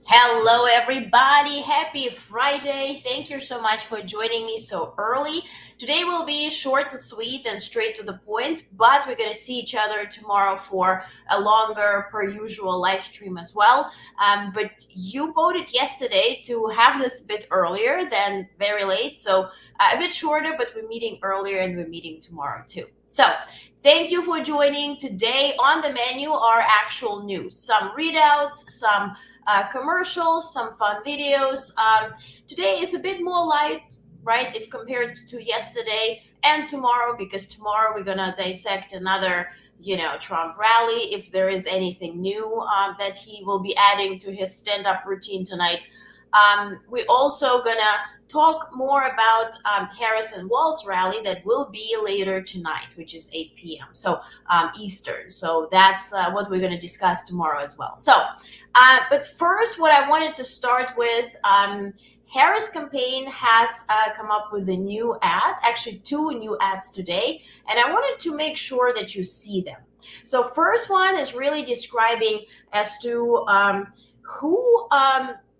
Hello, everybody. Happy Friday. Thank you so much for joining me so early. Today will be short and sweet and straight to the point, but we're going to see each other tomorrow for a longer, per usual, live stream as well. But you voted yesterday to have this a bit earlier than very late. So a bit shorter, but we're meeting earlier and we're meeting tomorrow too. So thank you for joining. Today on the menu are actual news, some readouts, some commercials, some fun videos. Today is a bit more light, right, if compared to yesterday and tomorrow, because tomorrow we're going to dissect another, Trump rally, if there is anything new that he will be adding to his stand-up routine tonight. We're also going to talk more about Harris and Walz rally that will be later tonight, which is 8 p.m. So Eastern. So that's what we're going to discuss tomorrow as well. So, but first, what I wanted to start with, Harris campaign has come up with a new ad, actually two new ads today, and I wanted to make sure that you see them. So first one is really describing as to who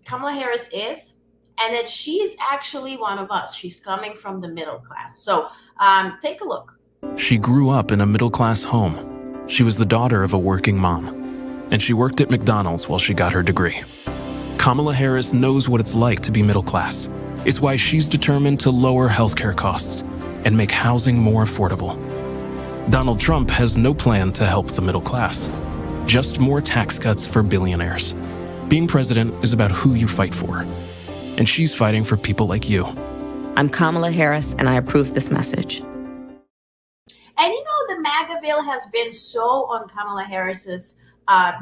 Kamala Harris is, and that she is actually one of us. She's coming from the middle class. So take a look. She grew up in a middle-class home. She was the daughter of a working mom, and she worked at McDonald's while she got her degree. Kamala Harris knows what it's like to be middle class. It's why she's determined to lower healthcare costs and make housing more affordable. Donald Trump has no plan to help the middle class, just more tax cuts for billionaires. Being president is about who you fight for, and she's fighting for people like you. I'm Kamala Harris, and I approve this message. And the MAGAville has been so on Kamala Harris's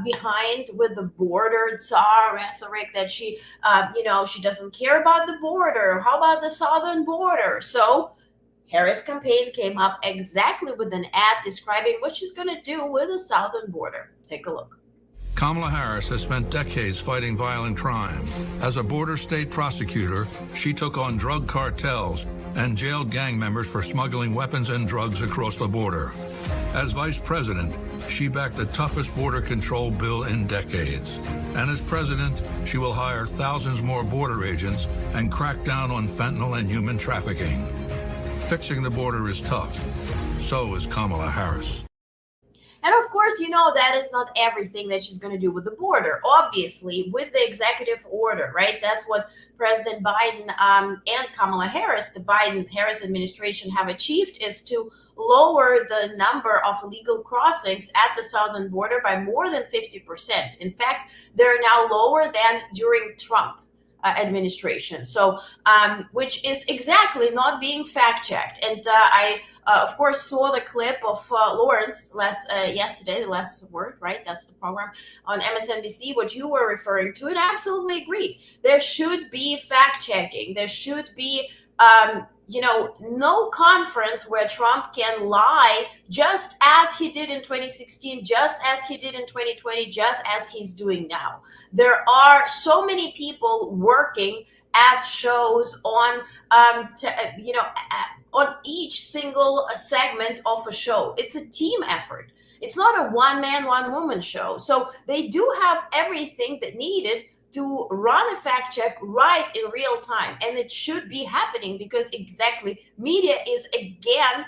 behind with the border czar rhetoric that she doesn't care about the border. How about the southern border? So Harris campaign came up exactly with an ad describing what she's going to do with the southern border. Take a look. Kamala Harris has spent decades fighting violent crime. As a border state prosecutor, she took on drug cartels and jailed gang members for smuggling weapons and drugs across the border. As vice president, she backed the toughest border control bill in decades. And as president, she will hire thousands more border agents and crack down on fentanyl and human trafficking. Fixing the border is tough. So is Kamala Harris. And of course, that is not everything that she's going to do with the border. Obviously, with the executive order, right? That's what President Biden and Kamala Harris, the Biden-Harris administration, have achieved, is to lower the number of illegal crossings at the southern border by more than 50%. In fact, they're now lower than during Trump administration. So, which is exactly not being fact-checked. And I, of course, saw the clip of Lawrence yesterday, the last word, right? That's the program on MSNBC, what you were referring to, and I absolutely agree. There should be fact-checking. There should be no conference where Trump can lie just as he did in 2016, just as he did in 2020, just as he's doing now. There are so many people working at shows on each single segment of a show. It's a team effort. It's not a one-man, one-woman show. So they do have everything that needed to run a fact check right in real time. And it should be happening because exactly media is, again,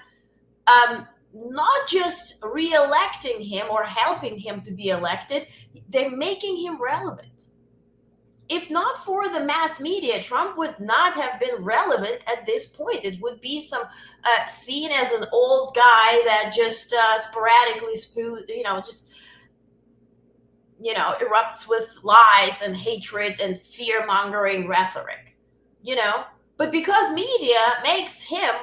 not just re-electing him or helping him to be elected, they're making him relevant. If not for the mass media, Trump would not have been relevant at this point. It would be seen as an old guy that just sporadically erupts with lies and hatred and fear-mongering rhetoric, But because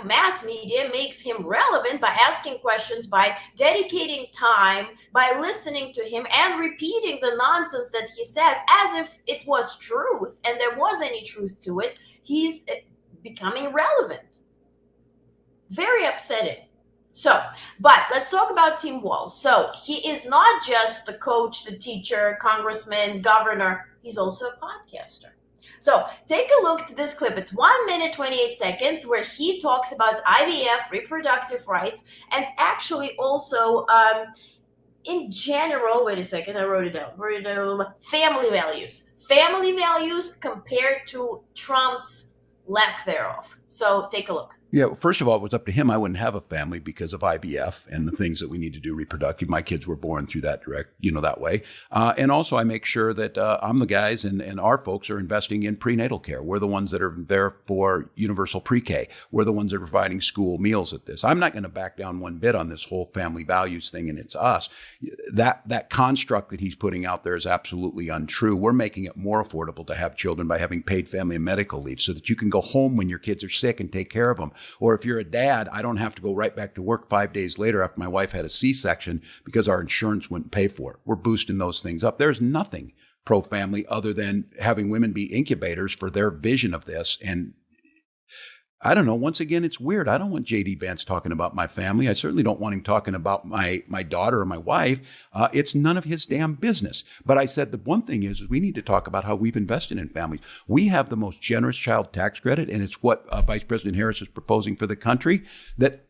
mass media makes him relevant by asking questions, by dedicating time, by listening to him and repeating the nonsense that he says as if it was truth and there was any truth to it, he's becoming relevant. Very upsetting. So, but let's talk about Tim Walz. So he is not just the coach, the teacher, congressman, governor. He's also a podcaster. So take a look at this clip. It's 1 minute, 28 seconds where he talks about IVF, reproductive rights, and actually also in general, wait a second, I wrote it down. Family values. Family values compared to Trump's lack thereof. So take a look. Yeah, first of all, it was up to him. I wouldn't have a family because of IVF and the things that we need to do reproductive. My kids were born through that that way. And also, I make sure that I'm the guys and our folks are investing in prenatal care. We're the ones that are there for universal pre-K. We're the ones that are providing school meals at this. I'm not going to back down one bit on this whole family values thing, and it's us. That construct that he's putting out there is absolutely untrue. We're making it more affordable to have children by having paid family and medical leave so that you can go home when your kids are sick and take care of them. Or if you're a dad, I don't have to go right back to work 5 days later after my wife had a C-section because our insurance wouldn't pay for it. We're boosting those things up. There's nothing pro-family other than having women be incubators for their vision of this. And I don't know. Once again, it's weird. I don't want J.D. Vance talking about my family. I certainly don't want him talking about my daughter or my wife. It's none of his damn business. But I said the one thing is we need to talk about how we've invested in families. We have the most generous child tax credit, and it's what Vice President Harris is proposing for the country, that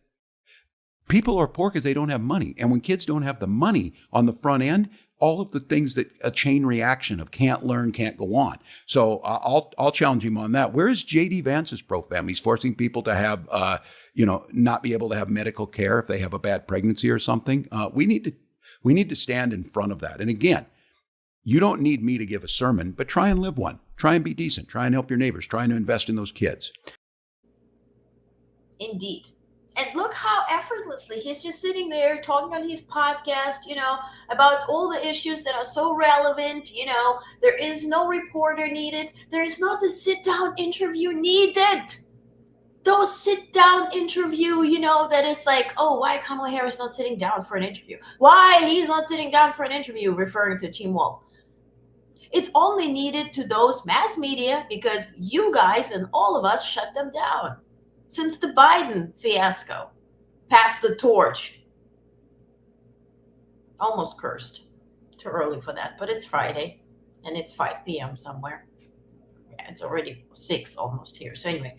people are poor because they don't have money. And when kids don't have the money on the front end, all of the things that a chain reaction of can't learn, can't go on. So I'll challenge him on that. Where is J.D. Vance's pro-family? He's forcing people to have, not be able to have medical care if they have a bad pregnancy or something. We need to stand in front of that. And again, you don't need me to give a sermon, but try and live one. Try and be decent. Try and help your neighbors. Try and invest in those kids. Indeed. And look how effortlessly he's just sitting there talking on his podcast, about all the issues that are so relevant. There is no reporter needed. There is not a sit-down interview needed. Those sit-down interview, that is like, oh, why Kamala Harris not sitting down for an interview? Why he's not sitting down for an interview, referring to Team Walz. It's only needed to those mass media because you guys and all of us shut them down. Since the Biden fiasco, passed the torch. Almost cursed. Too early for that, but it's Friday, and it's 5 p.m. somewhere. Yeah, it's already 6 almost here. So anyway,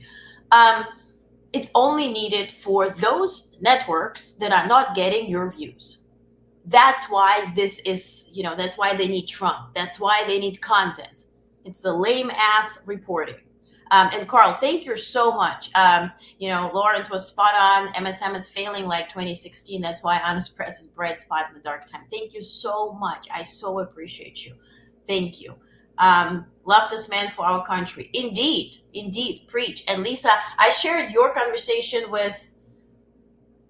it's only needed for those networks that are not getting your views. That's why this is, that's why they need Trump. That's why they need content. It's the lame ass reporting. And Carl, thank you so much. Lawrence was spot on. MSM is failing like 2016. That's why Honest Press is bright spot in the dark time. Thank you so much. I so appreciate you. Thank you. Love this man for our country. Indeed. Preach. And Lisa, I shared your conversation with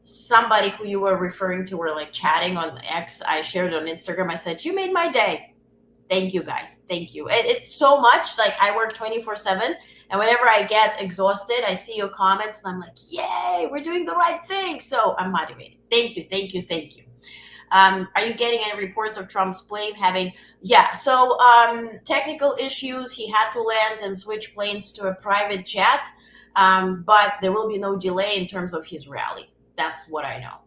somebody who you were referring to, or like chatting on X. I shared it on Instagram. I said, you made my day. Thank you, guys. Thank you. It's so much. Like, I work 24/7, and whenever I get exhausted, I see your comments, and I'm like, yay, we're doing the right thing. So I'm motivated. Thank you. Are you getting any reports of Trump's plane having? Yeah. So technical issues. He had to land and switch planes to a private jet, but there will be no delay in terms of his rally. That's what I know.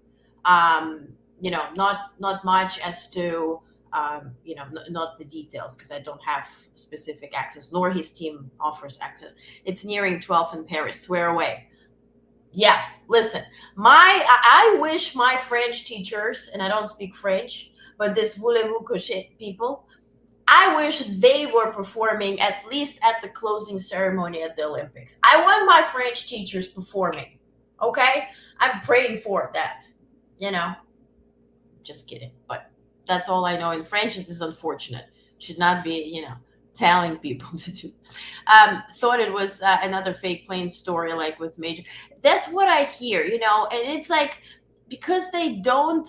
Not much as to. Not the details because I don't have specific access, nor his team offers access. It's nearing 12 in Paris. Swear away. Yeah, listen, I wish my French teachers, and I don't speak French, but this voulez-vous coucher people, I wish they were performing at least at the closing ceremony at the Olympics. I want my French teachers performing. Okay? I'm praying for that. Just kidding, but that's all I know in French. It is unfortunate. Should not be, telling people to do. Thought it was another fake plane story, like with Major. That's what I hear, and it's like, because they don't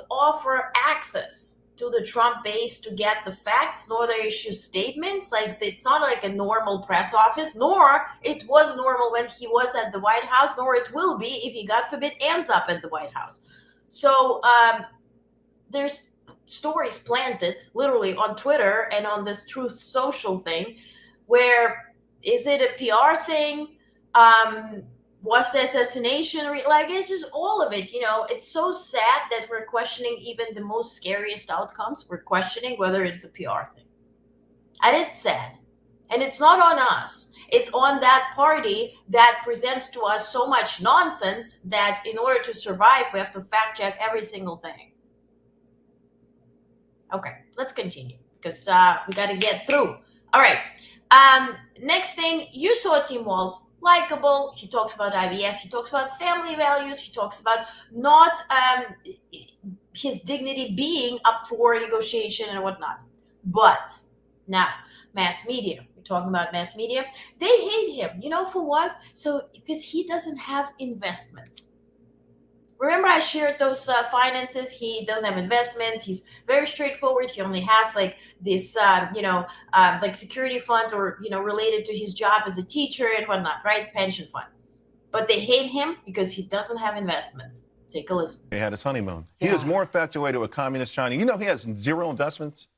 offer access to the Trump base to get the facts, nor they issue statements. Like, it's not like a normal press office, nor it was normal when he was at the White House, nor it will be if he, God forbid, ends up at the White House. So, there's stories planted literally on Twitter and on this Truth Social thing, where is it a PR thing? Was the assassination it's just all of it. It's so sad that we're questioning even the most scariest outcomes. We're questioning whether it's a PR thing, and it's sad. And it's not on us. It's on that party that presents to us so much nonsense that in order to survive, we have to fact check every single thing. Okay, let's continue because we got to get through. All right. Next thing, you saw Tim Walz, likable. He talks about IVF. He talks about family values. He talks about not his dignity being up for negotiation and whatnot. But now, mass media. We're talking about mass media. They hate him. You know for what? So because he doesn't have investments. Remember I shared those finances. He doesn't have investments. He's very straightforward. He only has like this, like security fund or, related to his job as a teacher and whatnot, right? Pension fund. But they hate him because he doesn't have investments. Take a listen. He had his honeymoon. Yeah. He is more infatuated with communist China. You know he has zero investments?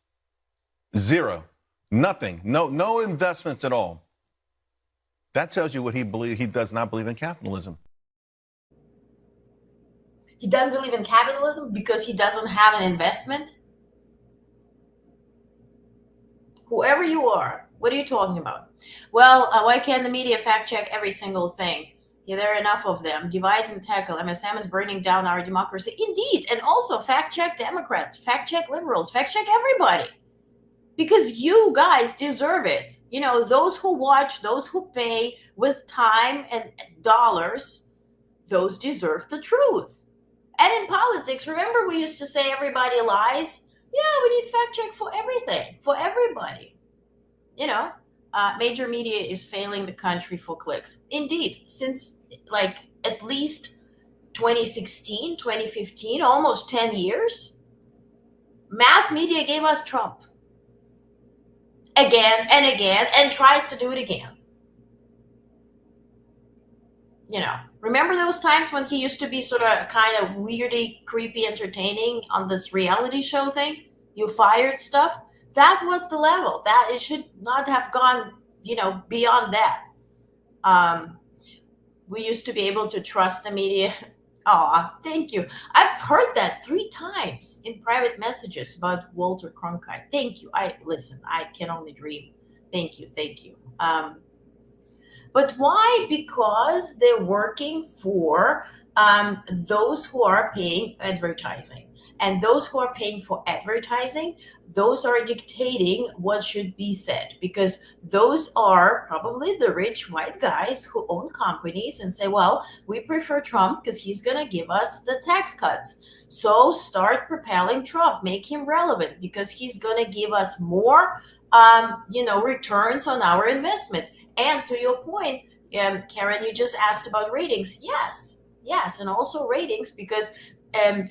Zero. Nothing. No investments at all. That tells you what he believes. He does not believe in capitalism. He doesn't believe in capitalism because he doesn't have an investment? Whoever you are, what are you talking about? Well, why can't the media fact check every single thing? Yeah, there are enough of them. Divide and tackle. MSM is burning down our democracy. Indeed. And also fact check Democrats, fact check liberals, fact check everybody. Because you guys deserve it. Those who watch, those who pay with time and dollars, those deserve the truth. And in politics, remember we used to say everybody lies? Yeah, we need fact check for everything, for everybody. Major media is failing the country for clicks. Indeed, since like at least 2016, 2015, almost 10 years, mass media gave us Trump. Again and again, and tries to do it again. Remember those times when he used to be sort of kind of weirdy, creepy, entertaining on this reality show thing? You fired stuff? That was the level. That it should not have gone, beyond that. We used to be able to trust the media. Oh, thank you. I've heard that 3 times in private messages about Walter Cronkite. Thank you. I can only dream. Thank you. But why? Because they're working for those who are paying advertising. And those who are paying for advertising, those are dictating what should be said. Because those are probably the rich white guys who own companies and say, well, we prefer Trump because he's going to give us the tax cuts. So start propelling Trump, make him relevant because he's going to give us more, returns on our investment. And to your point, Karen, you just asked about ratings. Yes, and also ratings because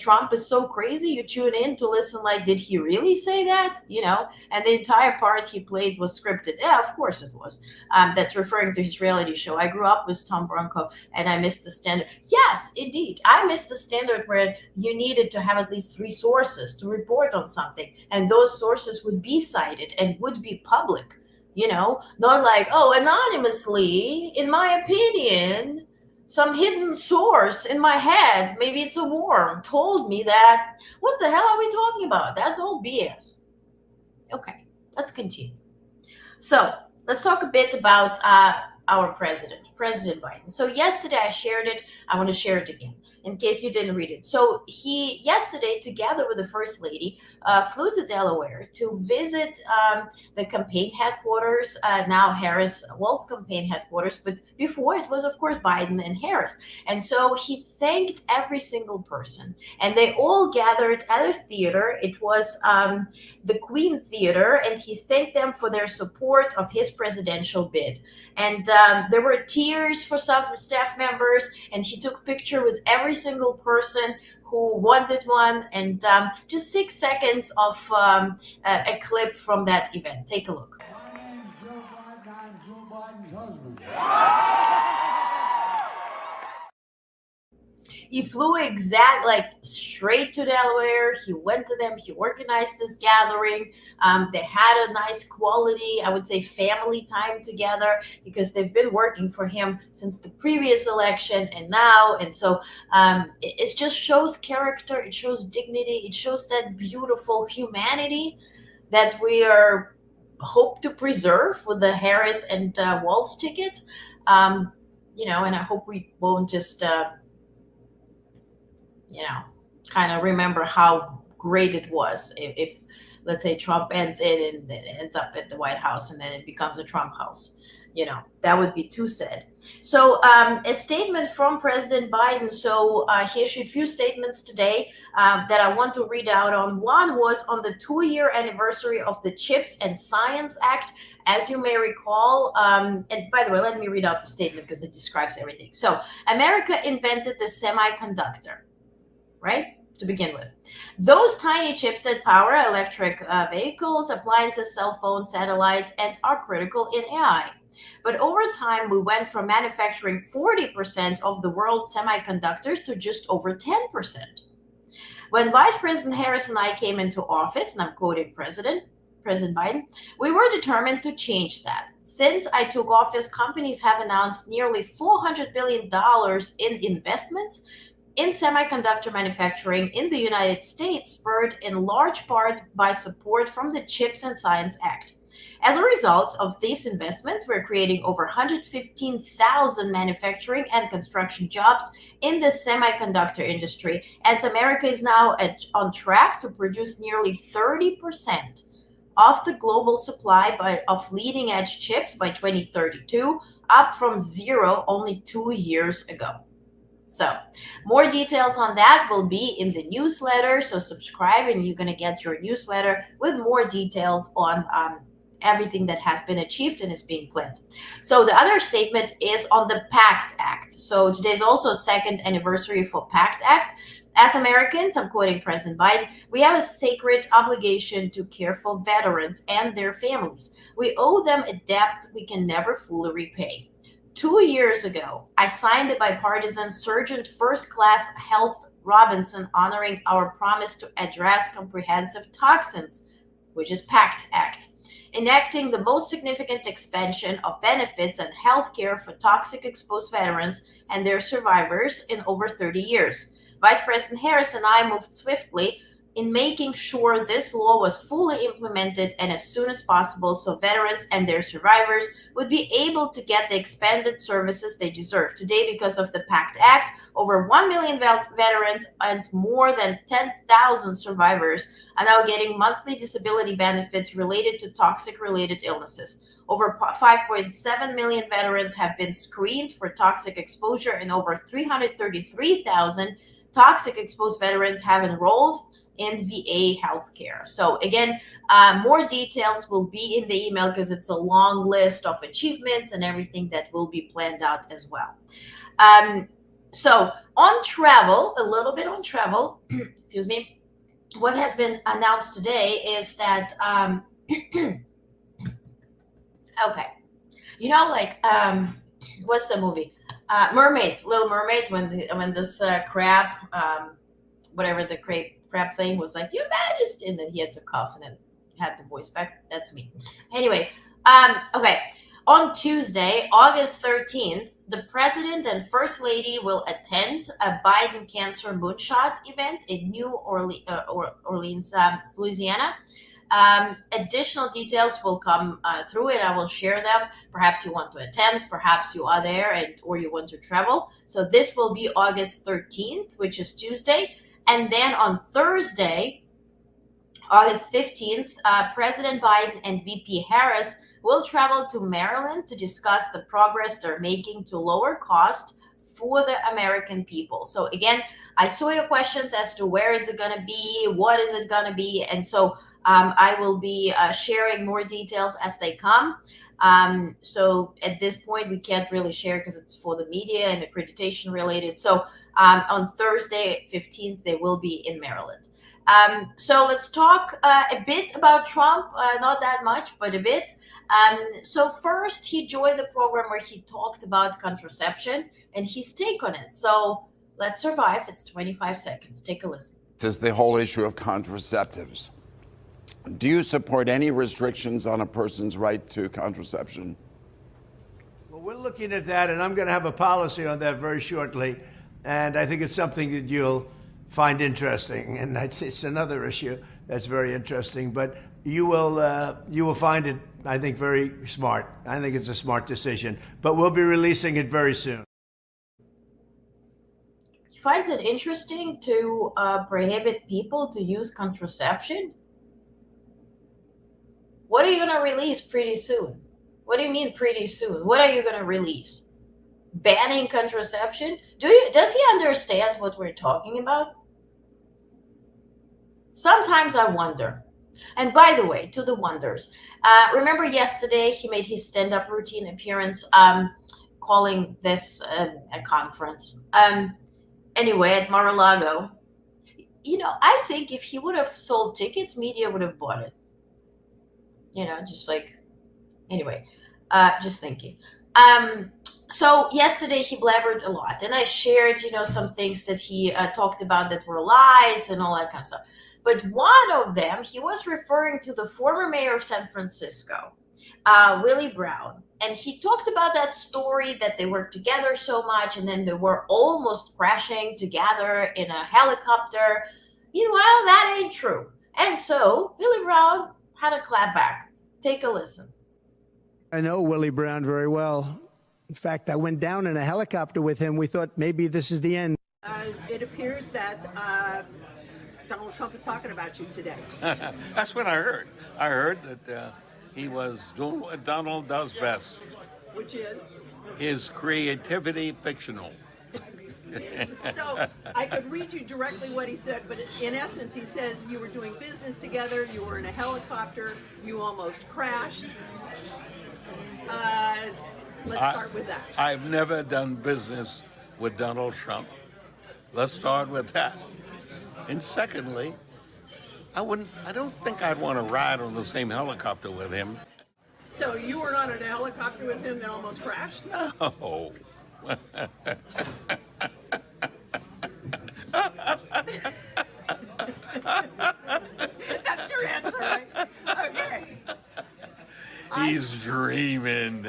Trump is so crazy. You tune in to listen like, did he really say that? And the entire part he played was scripted. Yeah, of course it was. That's referring to his reality show. I grew up with Tom Bronco and I missed the standard. Yes, indeed. I missed the standard where you needed to have at least 3 sources to report on something. And those sources would be cited and would be public. Not like, anonymously, in my opinion, some hidden source in my head, maybe it's a worm, told me that. What the hell are we talking about? That's all BS. Okay, let's continue. So let's talk a bit about our President Biden. So yesterday I shared it. I want to share it again in case you didn't read it. So he yesterday, together with the First Lady, flew to Delaware to visit the campaign headquarters, now Harris-Walz campaign headquarters, but before it was, of course, Biden and Harris. And so he thanked every single person, and they all gathered at a theater. It was the Queen Theater, and he thanked them for their support of his presidential bid. And there were tears for some staff members, and he took a picture with every single person who wanted one, and just 6 seconds of a clip from that event. Take a look. My name's Joe Biden. I'm Joe Biden's husband. He flew straight to Delaware. He went to them. He organized this gathering. They had a nice quality, I would say, family time together because they've been working for him since the previous election and now. And so it just shows character. It shows dignity. It shows that beautiful humanity that we are hope to preserve with the Harris and Walz ticket. And I hope we won't just, kind of remember how great it was if let's say Trump ends it and then ends up at the White House and then it becomes a Trump house. That would be too sad. So a statement from President Biden. So he issued a few statements today that I want to read out on. One was on the 2-year anniversary of the CHIPS and Science Act. As you may recall, and by the way, let me read out the statement because it describes everything. So America invented the semiconductor, right? To begin with. Those tiny chips that power electric vehicles, appliances, cell phones, satellites, and are critical in AI. But over time, we went from manufacturing 40% of the world's semiconductors to just over 10%. When Vice President Harris and I came into office, and I'm quoting President Biden, we were determined to change that. Since I took office, companies have announced nearly $400 billion in investments in semiconductor manufacturing in the United States, spurred in large part by support from the CHIPS and Science Act. As a result of these investments, we're creating over 115,000 manufacturing and construction jobs in the semiconductor industry, and America is now on track to produce nearly 30% of the global supply of leading-edge chips by 2032, up from zero only 2 years ago. So more details on that will be in the newsletter. So subscribe and you're going to get your newsletter with more details on everything that has been achieved and is being planned. So the other statement is on the PACT Act. So today is also second anniversary for PACT Act. As Americans, I'm quoting President Biden, we have a sacred obligation to care for veterans and their families. We owe them a debt we can never fully repay. 2 years ago, I signed a bipartisan Sergeant First Class Health Robinson honoring our promise to address comprehensive toxins, which is PACT Act, enacting the most significant expansion of benefits and health care for toxic exposed veterans and their survivors in over 30 years. Vice President Harris and I moved swiftly in making sure this law was fully implemented and as soon as possible so veterans and their survivors would be able to get the expanded services they deserve. Today, because of the PACT Act, over 1 million veterans and more than 10,000 survivors are now getting monthly disability benefits related to toxic-related illnesses. Over 5.7 million veterans have been screened for toxic exposure, and over 333,000 toxic exposed veterans have enrolled in VA healthcare. So again, more details will be in the email because it's a long list of achievements and everything that will be planned out as well. So on travel, a little bit on travel, excuse me, what has been announced today is that, okay, what's the movie? Mermaid, Little Mermaid, when this crab, whatever the crab thing was like, Your Majesty, and then he had to cough and then had the voice back. That's me. Anyway, okay. On Tuesday, August 13th, the President and First Lady will attend a Biden Cancer Moonshot event in New Orleans, Louisiana. Additional details will come through it. I will share them. Perhaps you want to attend, perhaps you are there or you want to travel. So this will be August 13th, which is Tuesday. And then on Thursday, August 15th, President Biden and VP Harris will travel to Maryland to discuss the progress they're making to lower cost for the American people. So again, I saw your questions as to where is it going to be, what is it going to be, and so I will be sharing more details as they come. So at this point, we can't really share because it's for the media and accreditation related. So on Thursday, 15th, they will be in Maryland. So let's talk a bit about Trump, not that much, but a bit. So first, he joined the program where he talked about contraception and his take on it. So let's survive. It's 25 seconds. Take a listen. Is the whole issue of contraceptives. Do you support any restrictions on a person's right to contraception? Well, we're looking at that, and I'm going to have a policy on that very shortly. And I think it's something that you'll find interesting, and it's another issue that's very interesting. But you will find it, I think, very smart. I think it's a smart decision. But we'll be releasing it very soon. He finds it interesting to prohibit people to use contraception. What are you going to release pretty soon? What do you mean pretty soon? What are you going to release? Banning contraception? Does he understand what we're talking about? Sometimes I wonder. And by the way, to the wonders, remember yesterday he made his stand-up routine appearance, calling this a conference. Anyway, at Mar-a-Lago, I think if he would have sold tickets, media would have bought it. Just like, anyway, just thinking. So yesterday he blabbered a lot, and I shared, some things that he talked about that were lies and all that kind of stuff. But one of them, he was referring to the former mayor of San Francisco, Willie Brown. And he talked about that story that they worked together so much, and then they were almost crashing together in a helicopter. Meanwhile, that ain't true. And so Willie Brown had a clap back. Take a listen. I know Willie Brown very well. In fact, I went down in a helicopter with him. We thought maybe this is the end. It appears that Donald Trump is talking about you today. That's what I heard. I heard that he was doing what Donald does best. Which is? His creativity fictional. So I could read you directly what he said, but in essence he says you were doing business together, you were in a helicopter, you almost crashed. Let's start with that. I've never done business with Donald Trump. Let's start with that. And secondly, I don't think I'd want to ride on the same helicopter with him. So you were on a helicopter with him that almost crashed? No. That's your answer, right? Okay. He's dreaming.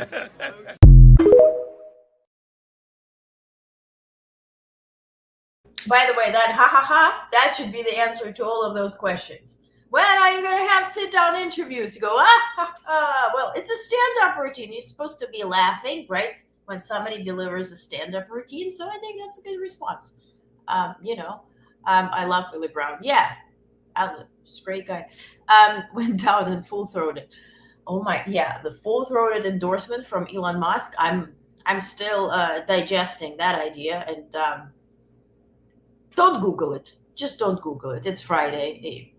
By the way, that ha ha ha, that should be the answer to all of those questions. When are you going to have sit-down interviews? You go, ha ha. Well, it's a stand-up routine. You're supposed to be laughing, right? When somebody delivers a stand-up routine. So I think that's a good response. I love Willie Brown. Yeah, he's a great guy. Went down and full-throated. Oh my, yeah, the full-throated endorsement from Elon Musk. I'm still digesting that idea, and don't Google it. Just don't Google it. It's Friday.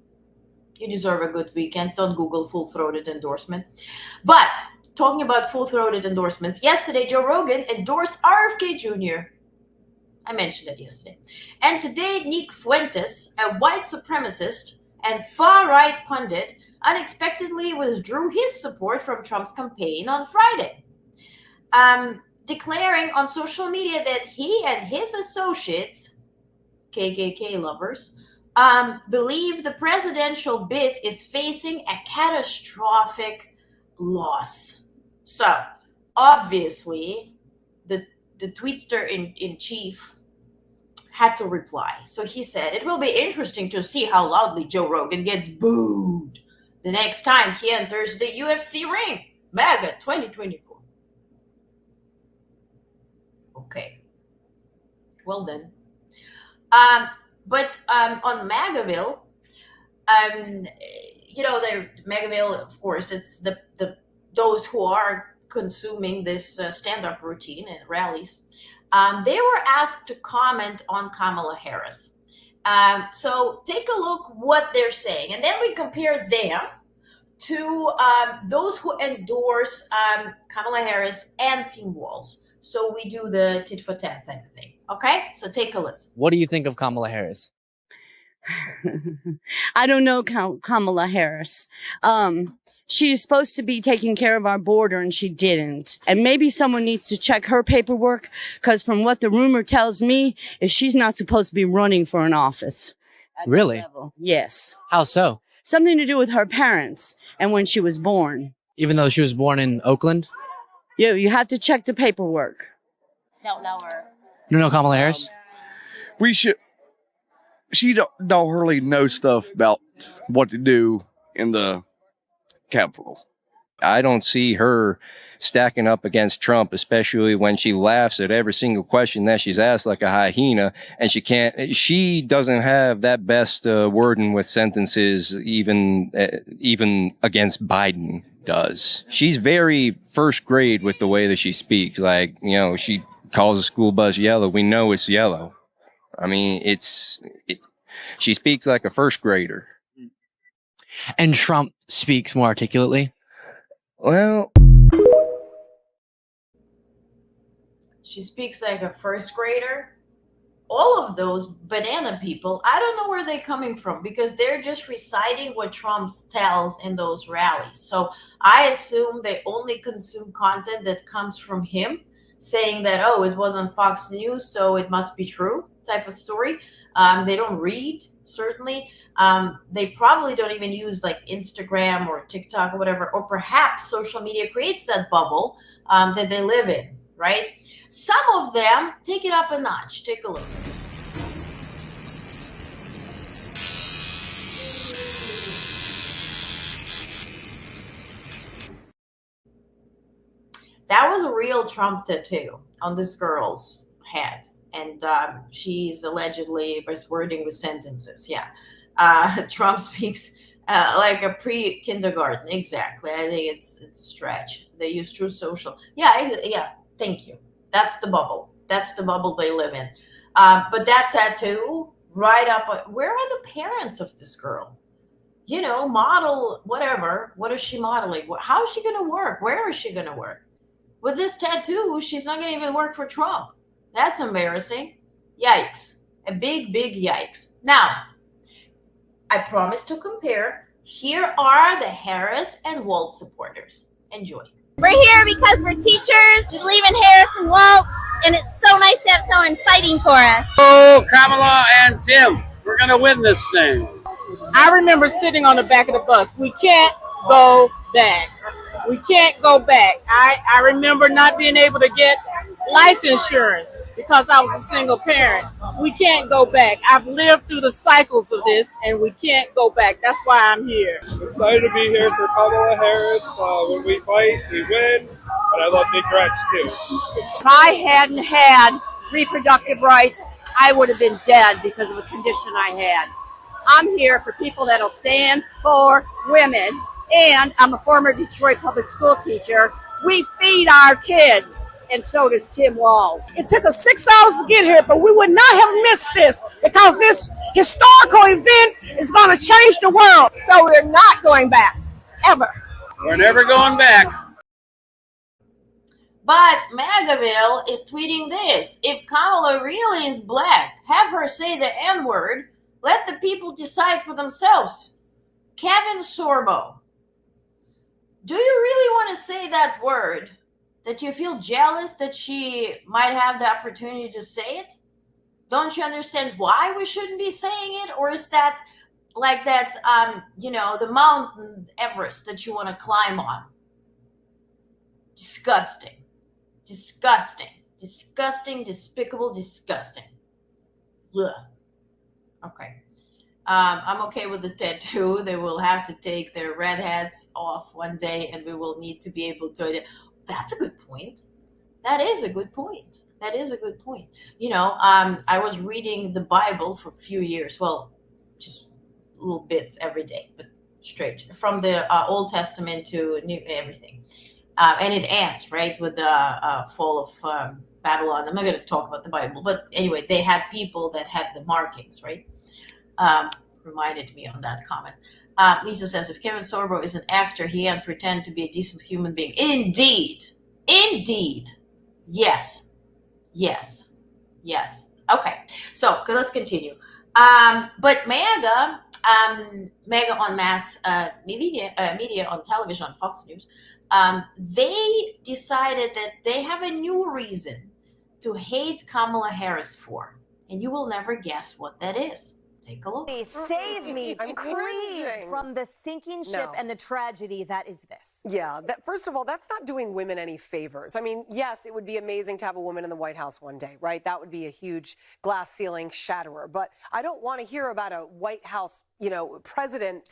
You deserve a good weekend. Don't Google full-throated endorsement. But talking about full-throated endorsements, yesterday Joe Rogan endorsed RFK Jr. I mentioned that yesterday. And today Nick Fuentes, a white supremacist and far-right pundit, unexpectedly withdrew his support from Trump's campaign on Friday, declaring on social media that he and his associates, KKK lovers, believe the presidential bid is facing a catastrophic loss. So, obviously, the tweetster in chief had to reply. So he said, it will be interesting to see how loudly Joe Rogan gets booed the next time he enters the UFC ring. MAGA 2024. Okay. Well then. But on MAGAville, MAGAville, of course, it's the those who are consuming this stand-up routine at rallies. They were asked to comment on Kamala Harris. So take a look what they're saying, and then we compare them to those who endorse Kamala Harris and Tim Walz. So we do the tit for tat type of thing. Okay, so take a listen. What do you think of Kamala Harris? I don't know Kamala Harris. She's supposed to be taking care of our border and she didn't. And maybe someone needs to check her paperwork, because from what the rumor tells me is she's not supposed to be running for an office. Really? Yes. How so? Something to do with her parents and when she was born. Even though she was born in Oakland? You have to check the paperwork. Don't know her. You don't know Kamala Harris? We should. she don't really know stuff about what to do in the Capitol. I don't see her stacking up against Trump, especially when she laughs at every single question that she's asked like a hyena, and she doesn't have that best wording with sentences even against Biden does. She's very first grade with the way that she speaks. Like, she calls a school bus yellow. We know it's yellow. I mean, she speaks like a first grader. And Trump speaks more articulately. Well, she speaks like a first grader. All of those banana people, I don't know where they're coming from, because they're just reciting what Trump tells in those rallies. So I assume they only consume content that comes from him, saying that, oh, it was on Fox News, so it must be true type of story. They don't read, certainly. They probably don't even use like Instagram or TikTok or whatever, or perhaps social media creates that bubble that they live in, right? Some of them take it up a notch. Take a look. That was a real Trump tattoo on this girl's head. And she's allegedly wording with sentences. Yeah. Trump speaks like a pre-kindergarten. Exactly. I think it's a stretch. They use True Social. Yeah. Thank you. That's the bubble. That's the bubble they live in. But that tattoo, right up. Where are the parents of this girl? Model, whatever. What is she modeling? How is she going to work? Where is she going to work? With this tattoo, she's not going to even work for Trump. That's embarrassing. Yikes. A big, big yikes. Now, I promise to compare. Here are the Harris and Waltz supporters. Enjoy. We're here because we're teachers. We believe in Harris and Waltz, and it's so nice to have someone fighting for us. Oh, Kamala and Tim, we're going to win this thing. I remember sitting on the back of the bus. We can't go back. We can't go back. I remember not being able to get life insurance because I was a single parent. We can't go back. I've lived through the cycles of this, and we can't go back. That's why I'm here. Excited to be here for Kamala Harris. When we fight, we win, but I love big threats too. If I hadn't had reproductive rights, I would have been dead because of a condition I had. I'm here for people that'll stand for women, and I'm a former Detroit public school teacher. We feed our kids, and so does Tim Walz. It took us 6 hours to get here, but we would not have missed this because this historical event is going to change the world. So we're not going back, ever. We're never going back. But MAGAville is tweeting this. If Kamala really is black, have her say the N-word. Let the people decide for themselves. Kevin Sorbo, do you really want to say that word? That you feel jealous that she might have the opportunity to say it? Don't you understand why we shouldn't be saying it? Or is that like that, the Mount Everest that you want to climb on? Disgusting. Disgusting. Disgusting, despicable, disgusting. Ugh. Okay. I'm okay with the tattoo. They will have to take their red hats off one day, and we will need to be able to. That's a good point. That is a good point. That is a good point. I was reading the Bible for a few years. Well, just little bits every day, but straight from the Old Testament to New everything. And it ends, right, with the fall of Babylon. I'm not going to talk about the Bible, but anyway, they had people that had the markings, right? Reminded me on that comment. Lisa says, if Kevin Sorbo is an actor, he can't pretend to be a decent human being. Indeed. Indeed. Yes. Yes. Yes. Okay. So let's continue. But MAGA on mass media on television, on Fox News, they decided that they have a new reason to hate Kamala Harris for. And you will never guess what that is. Take a look. Please save me, I'm please, cringing. from the sinking ship No. and the tragedy that is this. Yeah, first of all, that's not doing women any favors. I mean, yes, it would be amazing to have a woman in the White House one day, right? That would be a huge glass ceiling shatterer. But I don't want to hear about a White House, president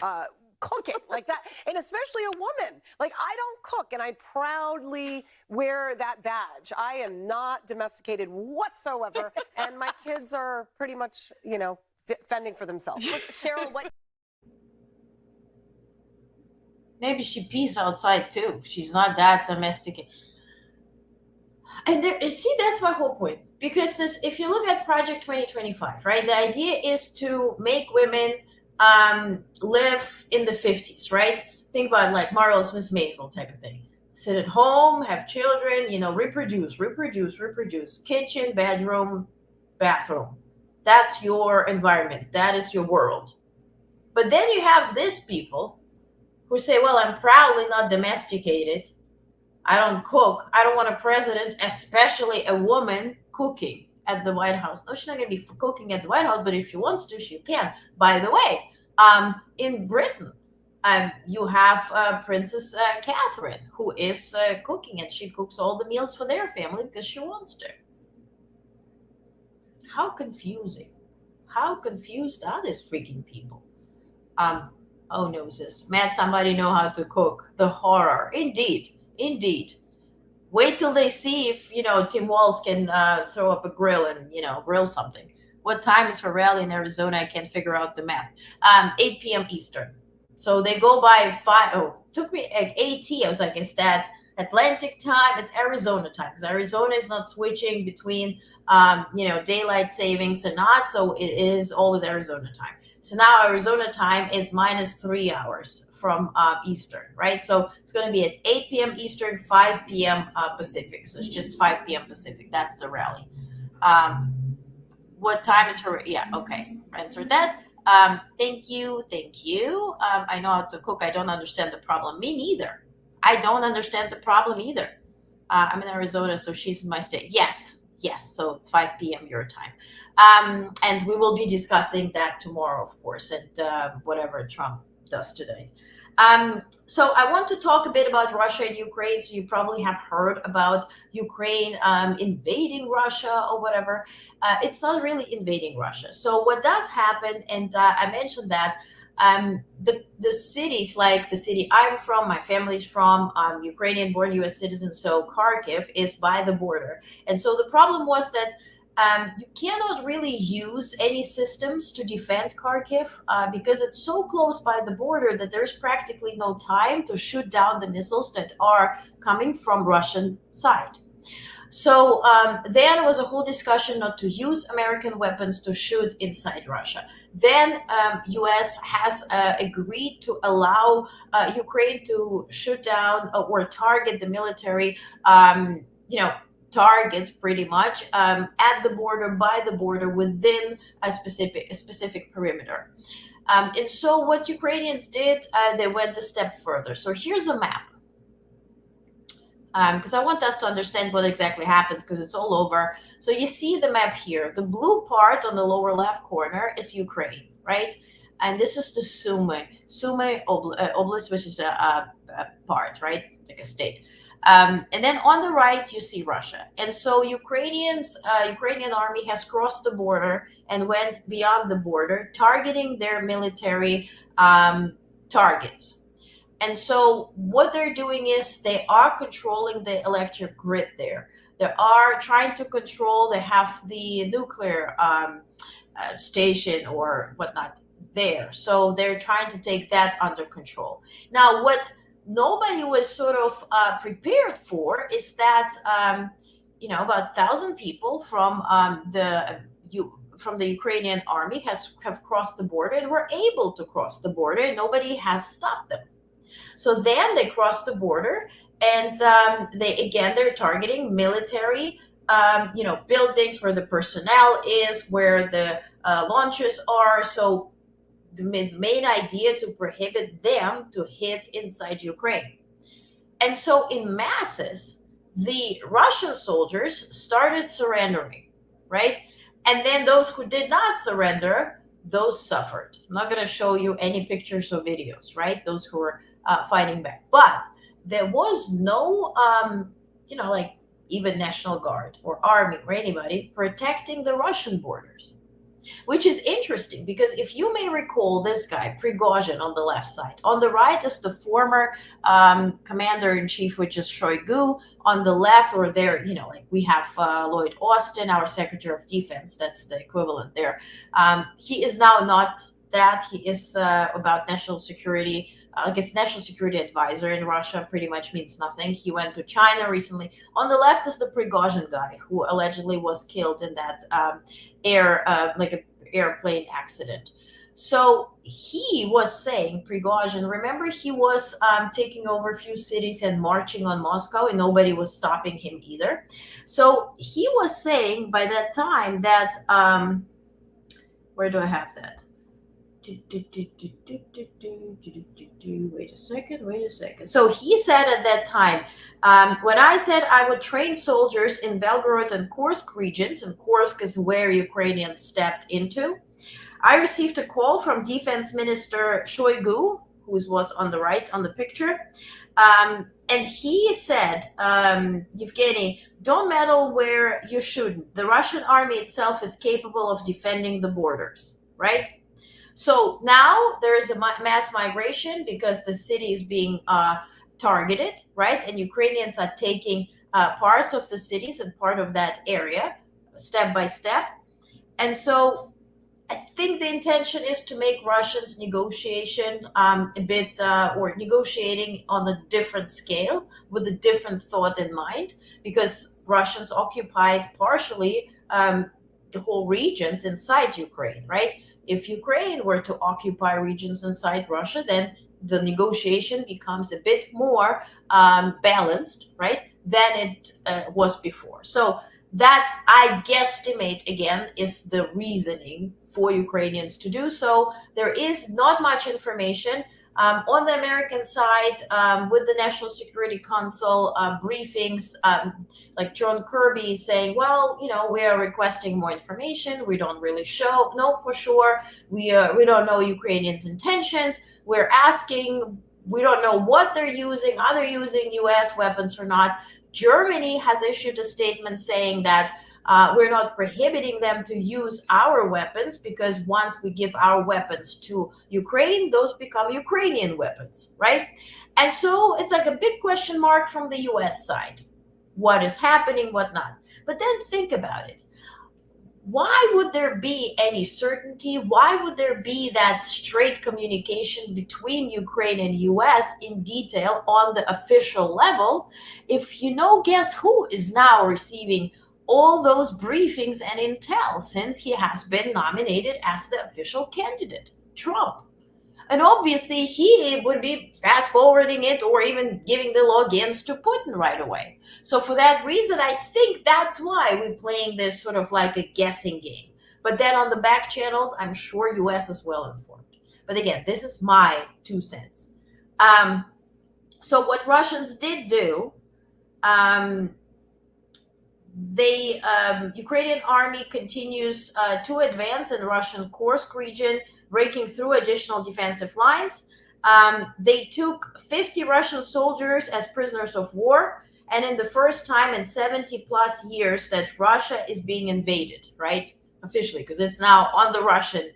cooking like that, and especially a woman. Like, I don't cook, and I proudly wear that badge. I am not domesticated whatsoever, and my kids are pretty much, fending for themselves. Cheryl, what? Maybe she pees outside too. She's not that domesticated. And there, see, that's my whole point. Because if you look at Project 2025, right, the idea is to make women live in the 50s, right? Think about like Marvelous Miss Maisel type of thing. Sit at home, have children, reproduce, kitchen, bedroom, bathroom. That's your environment. That is your world. But then you have these people who say, well, I'm proudly not domesticated. I don't cook. I don't want a president, especially a woman, cooking at the White House. No, she's not going to be cooking at the White House, but if she wants to, she can. By the way, in Britain, you have Princess Catherine, who is cooking, and she cooks all the meals for their family because she wants to. How confusing. How confused are these freaking people? Oh, noses. Matt, somebody know how to cook. The horror. Indeed. Wait till they see if, Tim Walz can throw up a grill and, grill something. What time is her rally in Arizona? I can't figure out the math. 8 p.m. Eastern. So they go by 5. Oh, took me like 8. I was like, is that Atlantic time? It's Arizona time, because Arizona is not switching between, daylight savings and not. So it is always Arizona time. So now Arizona time is -3 hours from Eastern, right? So it's going to be at 8 p.m. Eastern, 5 p.m. Pacific. So it's just 5 p.m. Pacific. That's the rally. What time is her? Yeah, okay. Answer that. Thank you. I know how to cook. I don't understand the problem. Me neither. I don't understand the problem either. I'm in Arizona, so she's in my state. Yes. So it's 5 p.m. your time. And we will be discussing that tomorrow, of course, and whatever Trump does today. So I want to talk a bit about Russia and Ukraine. So you probably have heard about Ukraine invading Russia or whatever. It's not really invading Russia. So what does happen, and I mentioned that, the cities, like the city I'm from, my family's from, Ukrainian-born U.S. citizen, so Kharkiv is by the border. And so the problem was that you cannot really use any systems to defend Kharkiv because it's so close by the border that there's practically no time to shoot down the missiles that are coming from Russian side. So then there was a whole discussion not to use American weapons to shoot inside Russia. Then U.S. has agreed to allow Ukraine to shoot down or target the military, targets pretty much at the border, by the border, within a specific perimeter. And so what Ukrainians did, they went a step further. So here's a map. Because I want us to understand what exactly happens, because it's all over. So you see the map here. The blue part on the lower left corner is Ukraine, right? And this is the Sumy Oblast, which is a part, right? Like a state. And then on the right, you see Russia. And so Ukrainian army has crossed the border and went beyond the border, targeting their military targets. And so what they're doing is they are controlling the electric grid there. They are trying to control, they have the nuclear station or whatnot there. So they're trying to take that under control. Now, what nobody was sort of prepared for is that, about 1,000 people from the Ukrainian army have crossed the border and were able to cross the border, and nobody has stopped them. So then they crossed the border, and they're targeting military, buildings where the personnel is, where the launchers are. So the main idea to prohibit them to hit inside Ukraine. And so in masses, the Russian soldiers started surrendering, right? And then those who did not surrender, those suffered. I'm not going to show you any pictures or videos, right? Those who were fighting back. But there was no, like even National Guard or army or anybody protecting the Russian borders, which is interesting because if you may recall this guy, Prigozhin, on the left side. On the right is the former commander-in-chief, which is Shoigu. On the left, or there, like we have Lloyd Austin, our Secretary of Defense. That's the equivalent there. He is now not that. He is about national security. I guess national security advisor in Russia pretty much means nothing. He went to China recently. On the left is the Prigozhin guy who allegedly was killed in that airplane accident. So he was saying, Prigozhin, remember he was taking over a few cities and marching on Moscow, and nobody was stopping him either. So he was saying by that time that, where do I have that? Wait a second. So he said at that time, when I said I would train soldiers in Belgorod and Kursk regions, and Kursk is where Ukrainians stepped into, I received a call from Defense Minister Shoigu, who was on the right on the picture, and he said, Yevgeny, don't meddle where you shouldn't. The Russian army itself is capable of defending the borders, right? So now there is a mass migration because the city is being targeted, right? And Ukrainians are taking parts of the cities and part of that area step by step. And so I think the intention is to make Russians negotiation a bit or negotiating on a different scale with a different thought in mind, because Russians occupied partially the whole regions inside Ukraine, right? If Ukraine were to occupy regions inside Russia, then the negotiation becomes a bit more balanced, right, than it was before. So that, I guesstimate, again, is the reasoning for Ukrainians to do so. There is not much information. On the American side, with the National Security Council briefings, like John Kirby saying, well, we are requesting more information. We don't really know for sure. We don't know Ukrainians' intentions. We're asking. We don't know what they're using. Are they using U.S. weapons or not? Germany has issued a statement saying that we're not prohibiting them to use our weapons, because once we give our weapons to Ukraine, those become Ukrainian weapons, right? And so it's like a big question mark from the US side. What is happening, what not? But then think about it. Why would there be any certainty? Why would there be that straight communication between Ukraine and US in detail on the official level if guess who is now receiving all those briefings and intel since he has been nominated as the official candidate? Trump. And obviously he would be fast forwarding it or even giving the logins to Putin right away. So for that reason, I think that's why we're playing this sort of like a guessing game. But then on the back channels, I'm sure US is well informed. But again, this is my 2 cents. So what Russians did do, Ukrainian army continues to advance in Russian Kursk region, breaking through additional defensive lines. They took 50 Russian soldiers as prisoners of war, and in the first time in 70 plus years that Russia is being invaded, right? Officially, because it's now on the Russian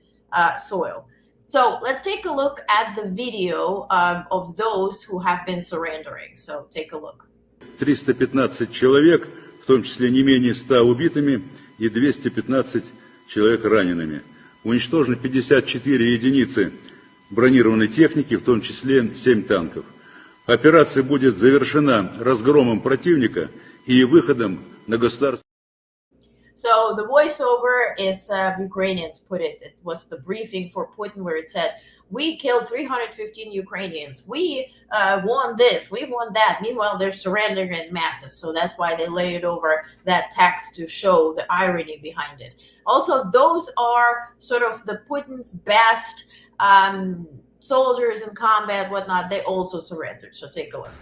soil. So let's take a look at the video of those who have been surrendering. So take a look. 315 человек, в том числе не менее 100 убитыми и 215 человек ранеными. Уничтожено 54 единицы бронированной техники, в том числе 7 танков. Операция будет завершена разгромом противника и выходом на государственный. So the voiceover is Ukrainians put it. It was the briefing for Putin where it said, we killed 315 Ukrainians. We won this. We won that. Meanwhile, they're surrendering in masses. So that's why they laid over that text to show the irony behind it. Also, those are sort of the Putin's best soldiers in combat, whatnot. They also surrendered. So take a look.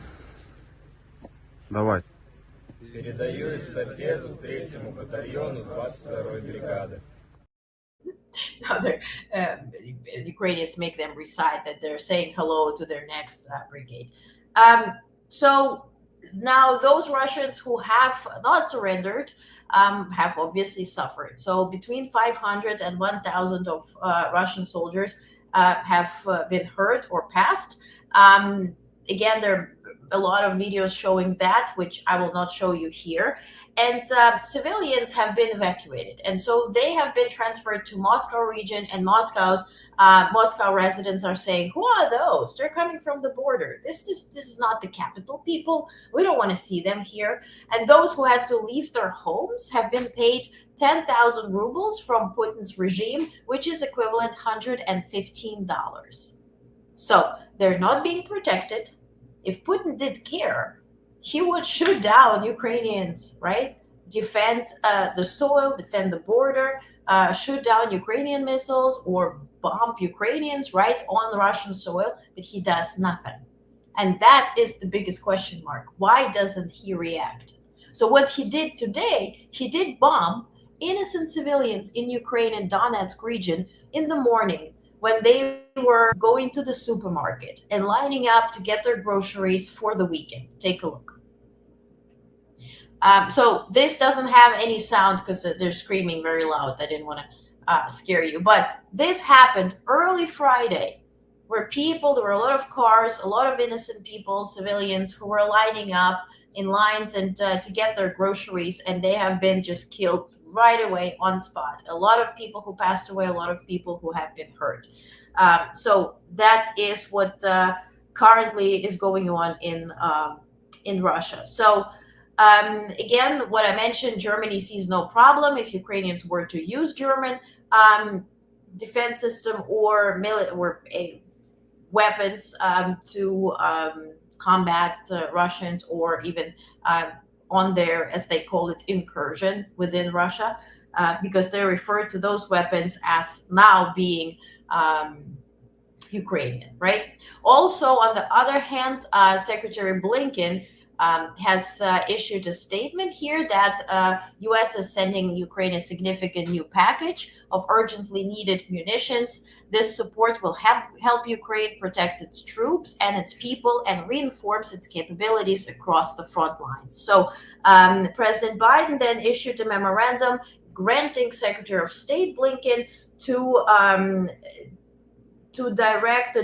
Давай. Передаю эстафету 3-му батальону 22-й бригады. other Ukrainians make them recite that they're saying hello to their next brigade. So now those Russians who have not surrendered have obviously suffered. So between 500 and 1,000 of Russian soldiers have been hurt or passed. Again, there are a lot of videos showing that, which I will not show you here. And civilians have been evacuated. And so they have been transferred to Moscow region, and Moscow residents are saying, who are those? They're coming from the border. This is not the capital people. We don't want to see them here. And those who had to leave their homes have been paid 10,000 rubles from Putin's regime, which is equivalent $115. So they're not being protected. If Putin did care, he would shoot down Ukrainians, right? Defend the soil, defend the border, shoot down Ukrainian missiles or bomb Ukrainians right on Russian soil, but he does nothing. And that is the biggest question mark. Why doesn't he react? So what he did today, he did bomb innocent civilians in Ukraine and Donetsk region in the morning when they were going to the supermarket and lining up to get their groceries for the weekend. Take a look. So this doesn't have any sound because they're screaming very loud. I didn't want to scare you. But this happened early Friday where there were a lot of cars, a lot of innocent people, civilians who were lining up in lines and to get their groceries, and they have been just killed right away on spot. A lot of people who passed away, a lot of people who have been hurt. So that is what currently is going on in Russia. So again, what I mentioned, Germany sees no problem if Ukrainians were to use German defense system or weapons to combat Russians, or even on their, as they call it, incursion within Russia, because they refer to those weapons as now being Ukrainian, right? Also, on the other hand, Secretary Blinken has issued a statement here that U.S. is sending Ukraine a significant new package of urgently needed munitions. This support will help Ukraine protect its troops and its people and reinforce its capabilities across the front lines. So President Biden then issued a memorandum granting Secretary of State Blinken to direct the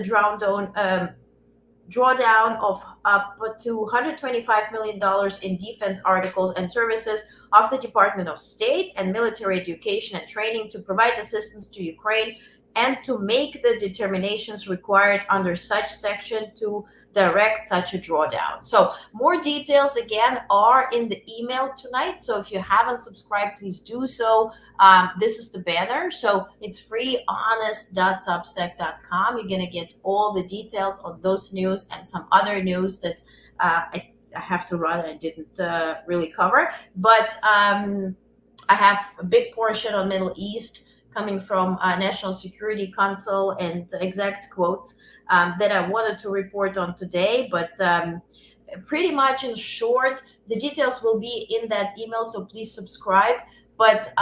drawdown of up to $125 million in defense articles and services of the Department of State and military education and training to provide assistance to Ukraine and to make the determinations required under such section to direct such a drawdown. So more details again are in the email tonight. So if you haven't subscribed, please do so. This is the banner. So it's free, onest.substack.com. You're going to get all the details on those news and some other news that I have to run. I didn't really cover, but I have a big portion on Middle East coming from National Security Council and exact quotes that I wanted to report on today. But pretty much in short, the details will be in that email, so please subscribe. But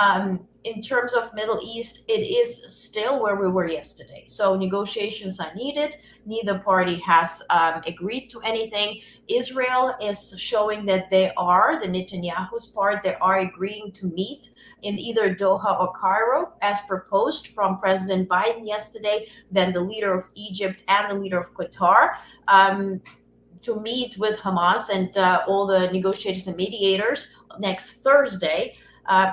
in terms of Middle East, it is still where we were yesterday. So negotiations are needed. Neither party has agreed to anything. Israel is showing that they are, the Netanyahu's part, they are agreeing to meet in either Doha or Cairo, as proposed from President Biden yesterday, then the leader of Egypt and the leader of Qatar, to meet with Hamas and all the negotiators and mediators next Thursday.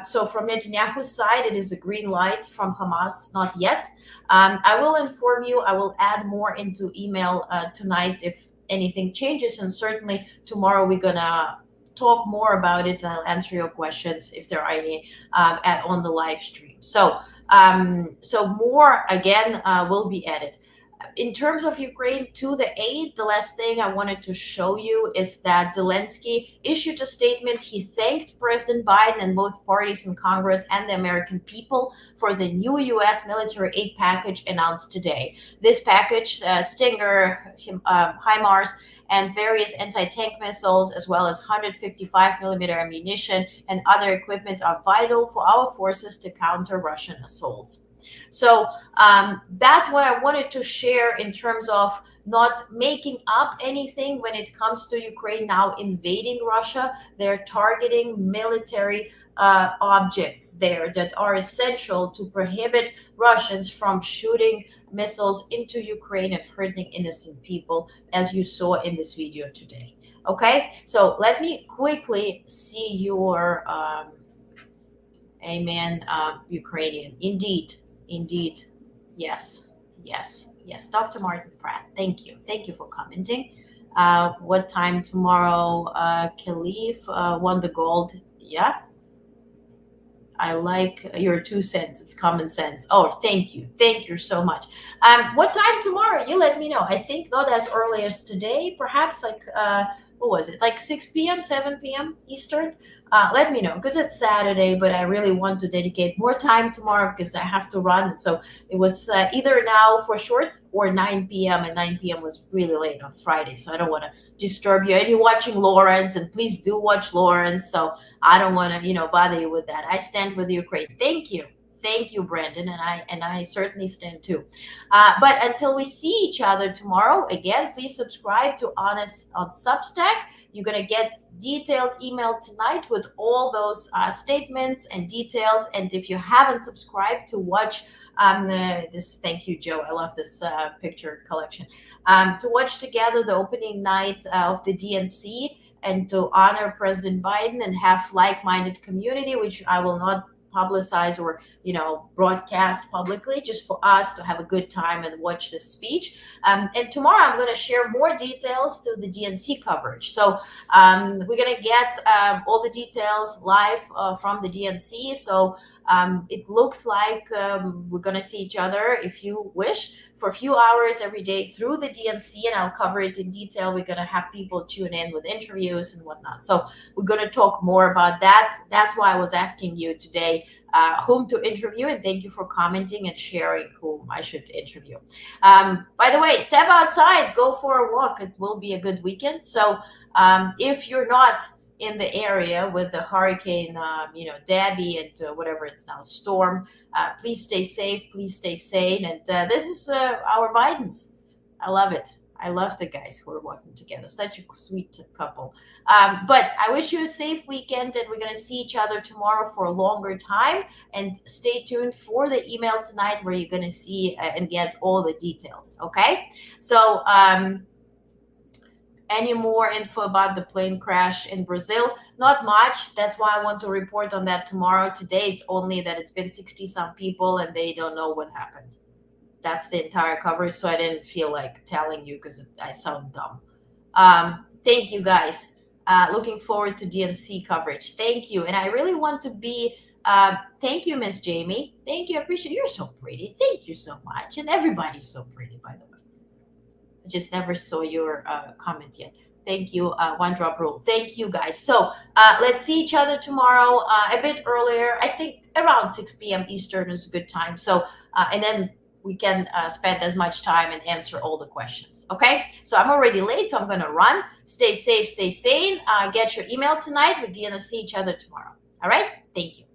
So from Netanyahu's side, it is a green light. From Hamas, not yet. I will inform you. I will add more into email tonight if anything changes. And certainly tomorrow we're going to talk more about it. I'll answer your questions if there are any on the live stream. So more, again, will be added. In terms of Ukraine to the aid, the last thing I wanted to show you is that Zelensky issued a statement. He thanked President Biden and both parties in Congress and the American people for the new U.S. military aid package announced today. This package, Stinger, HIMARS, and various anti-tank missiles, as well as 155mm ammunition and other equipment, are vital for our forces to counter Russian assaults. So that's what I wanted to share in terms of not making up anything when it comes to Ukraine now invading Russia. They're targeting military objects there that are essential to prohibit Russians from shooting missiles into Ukraine and hurting innocent people, as you saw in this video today. Okay, so let me quickly see your amen, Ukrainian. Indeed, yes, Dr. Martin Pratt, thank you for commenting. What time tomorrow Khalif won the gold? Yeah, I like your 2 cents. It's common sense. Oh, thank you so much. What time tomorrow? You let me know. I think not as early as today. Perhaps like what was it? Like 6 p.m., 7 p.m. Eastern. Let me know because it's Saturday, but I really want to dedicate more time tomorrow because I have to run. So it was either now for short or 9 p.m. and 9 p.m. was really late on Friday. So I don't want to disturb you. And you're watching Lawrence, and please do watch Lawrence. So I don't want to, bother you with that. I stand with Ukraine. Thank you, Brandon, and I certainly stand too. But until we see each other tomorrow, again, please subscribe to Onest on Substack. You're gonna get detailed email tonight with all those statements and details. And if you haven't subscribed to watch this, thank you, Joe. I love this picture collection. To watch together the opening night of the DNC and to honor President Biden and have like-minded community, which I will not publicize or broadcast publicly, just for us to have a good time and watch this speech. And tomorrow I'm going to share more details to the DNC coverage. So we're going to get all the details live from the DNC. So it looks like we're going to see each other, if you wish, for a few hours every day through the DNC, and I'll cover it in detail. We're going to have people tune in with interviews and whatnot. So we're going to talk more about that. That's why I was asking you today whom to interview, and thank you for commenting and sharing whom I should interview. By the way, step outside, go for a walk. It will be a good weekend. So if you're not in the area with the hurricane, Debbie and whatever it's now, storm, please stay safe, please stay sane. And this is our Bidens. I love it. I love the guys who are working together. Such a sweet couple. But I wish you a safe weekend, and we're going to see each other tomorrow for a longer time. And stay tuned for the email tonight where you're going to see and get all the details. Okay? So any more info about the plane crash in Brazil? Not much. That's why I want to report on that tomorrow. Today, it's only that it's been 60-some people and they don't know what happened. That's the entire coverage, so I didn't feel like telling you because I sound dumb. Thank you, guys. Looking forward to DNC coverage. Thank you. And I really want to be, thank you, Miss Jamie. Thank you. I appreciate it. You're so pretty. Thank you so much. And everybody's so pretty, by the way. I just never saw your comment yet. Thank you, One Drop Rule. Thank you, guys. So let's see each other tomorrow a bit earlier. I think around 6 p.m. Eastern is a good time. So, and then we can spend as much time and answer all the questions. Okay, so I'm already late, so I'm going to run. Stay safe, stay sane. Get your email tonight. We're going to see each other tomorrow. All right, thank you.